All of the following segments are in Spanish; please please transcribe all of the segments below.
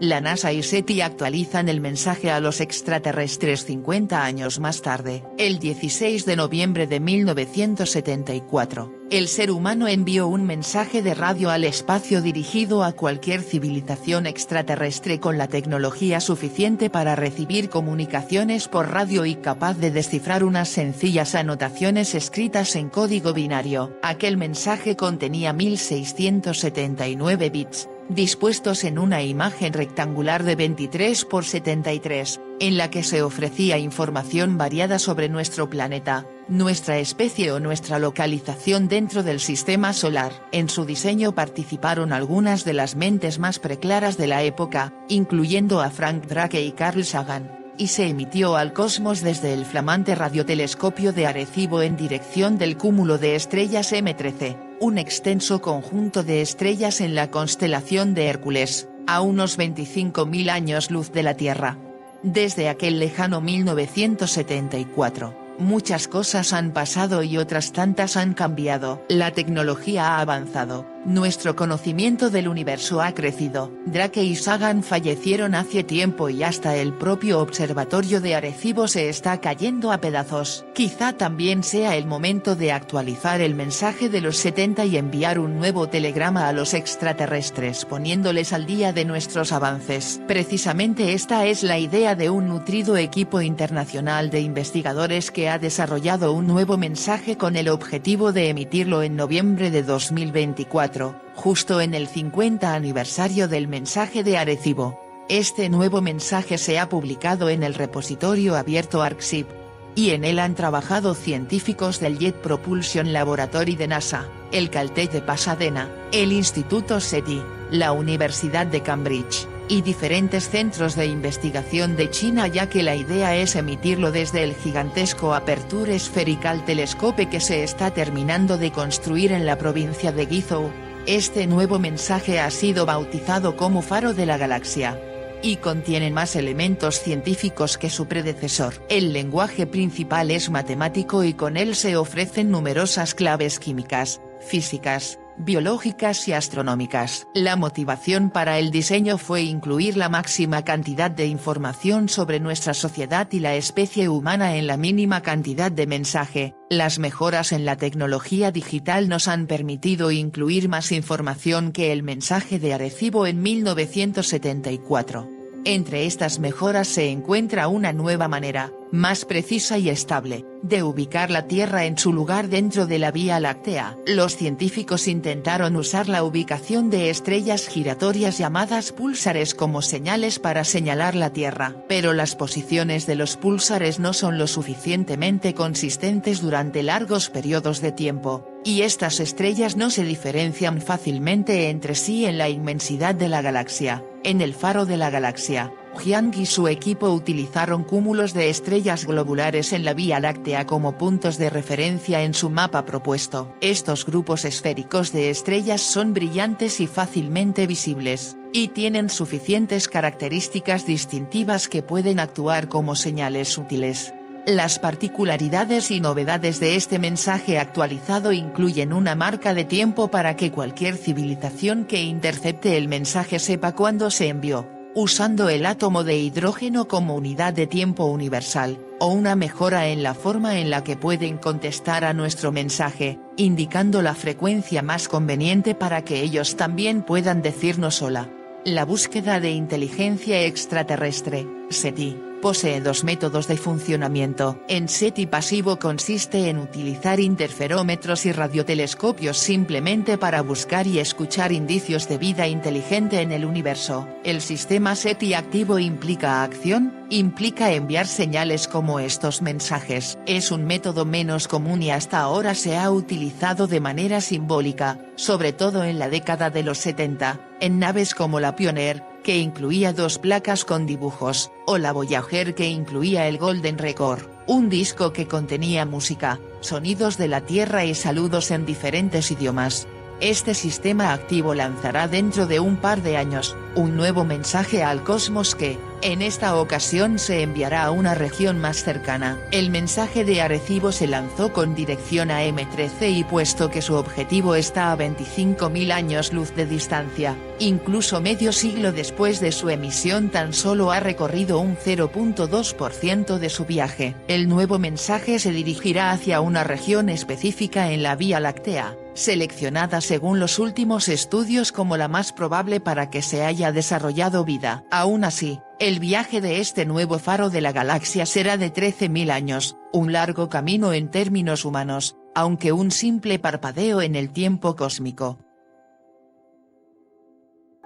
La NASA y SETI actualizan el mensaje a los extraterrestres 50 años más tarde. El 16 de noviembre de 1974, el ser humano envió un mensaje de radio al espacio dirigido a cualquier civilización extraterrestre con la tecnología suficiente para recibir comunicaciones por radio y capaz de descifrar unas sencillas anotaciones escritas en código binario. Aquel mensaje contenía 1679 bits, dispuestos en una imagen rectangular de 23 por 73, en la que se ofrecía información variada sobre nuestro planeta, nuestra especie o nuestra localización dentro del sistema solar. En su diseño participaron algunas de las mentes más preclaras de la época, incluyendo a Frank Drake y Carl Sagan, y se emitió al cosmos desde el flamante radiotelescopio de Arecibo en dirección del cúmulo de estrellas M13, un extenso conjunto de estrellas en la constelación de Hércules, a unos 25.000 años luz de la Tierra. Desde aquel lejano 1974, muchas cosas han pasado y otras tantas han cambiado. La tecnología ha avanzado, nuestro conocimiento del universo ha crecido. Drake y Sagan fallecieron hace tiempo y hasta el propio observatorio de Arecibo se está cayendo a pedazos. Quizá también sea el momento de actualizar el mensaje de los 70 y enviar un nuevo telegrama a los extraterrestres poniéndoles al día de nuestros avances. Precisamente esta es la idea de un nutrido equipo internacional de investigadores que ha desarrollado un nuevo mensaje con el objetivo de emitirlo en noviembre de 2024, justo en el 50 aniversario del mensaje de Arecibo. Este nuevo mensaje se ha publicado en el repositorio abierto ArcSIP, y en él han trabajado científicos del Jet Propulsion Laboratory de NASA, el Caltech de Pasadena, el Instituto SETI, la Universidad de Cambridge, y diferentes centros de investigación de China, ya que la idea es emitirlo desde el gigantesco Aperture Spherical Telescope que se está terminando de construir en la provincia de Guizhou. Este nuevo mensaje ha sido bautizado como Faro de la Galaxia, y contiene más elementos científicos que su predecesor. El lenguaje principal es matemático y con él se ofrecen numerosas claves químicas, físicas, biológicas y astronómicas. La motivación para el diseño fue incluir la máxima cantidad de información sobre nuestra sociedad y la especie humana en la mínima cantidad de mensaje. Las mejoras en la tecnología digital nos han permitido incluir más información que el mensaje de Arecibo en 1974. Entre estas mejoras se encuentra una nueva manera, más precisa y estable, de ubicar la Tierra en su lugar dentro de la Vía Láctea. Los científicos intentaron usar la ubicación de estrellas giratorias llamadas púlsares como señales para señalar la Tierra, pero las posiciones de los púlsares no son lo suficientemente consistentes durante largos periodos de tiempo, y estas estrellas no se diferencian fácilmente entre sí en la inmensidad de la galaxia. En el Faro de la Galaxia, Jiang y su equipo utilizaron cúmulos de estrellas globulares en la Vía Láctea como puntos de referencia en su mapa propuesto. Estos grupos esféricos de estrellas son brillantes y fácilmente visibles, y tienen suficientes características distintivas que pueden actuar como señales útiles. Las particularidades y novedades de este mensaje actualizado incluyen una marca de tiempo para que cualquier civilización que intercepte el mensaje sepa cuándo se envió, usando el átomo de hidrógeno como unidad de tiempo universal, o una mejora en la forma en la que pueden contestar a nuestro mensaje, indicando la frecuencia más conveniente para que ellos también puedan decirnos hola. La búsqueda de inteligencia extraterrestre, SETI, posee dos métodos de funcionamiento. En SETI pasivo consiste en utilizar interferómetros y radiotelescopios simplemente para buscar y escuchar indicios de vida inteligente en el universo. El sistema SETI activo implica acción, implica enviar señales como estos mensajes. Es un método menos común y hasta ahora se ha utilizado de manera simbólica, sobre todo en la década de los 70, en naves como la Pioneer, que incluía 2 placas con dibujos, o la Voyager que incluía el Golden Record, un disco que contenía música, sonidos de la Tierra y saludos en diferentes idiomas. Este sistema activo lanzará dentro de un par de años, un nuevo mensaje al cosmos que, en esta ocasión se enviará a una región más cercana. El mensaje de Arecibo se lanzó con dirección a M13 y puesto que su objetivo está a 25.000 años luz de distancia, incluso medio siglo después de su emisión tan solo ha recorrido un 0.2% de su viaje. El nuevo mensaje se dirigirá hacia una región específica en la Vía Láctea, seleccionada según los últimos estudios como la más probable para que se haya desarrollado vida. Aún así, el viaje de este nuevo faro de la galaxia será de 13.000 años, un largo camino en términos humanos, aunque un simple parpadeo en el tiempo cósmico.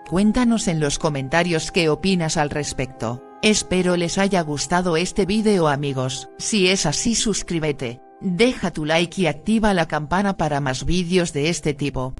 Cuéntanos en los comentarios qué opinas al respecto. Espero les haya gustado este vídeo amigos. Si es así suscríbete, deja tu like y activa la campana para más vídeos de este tipo.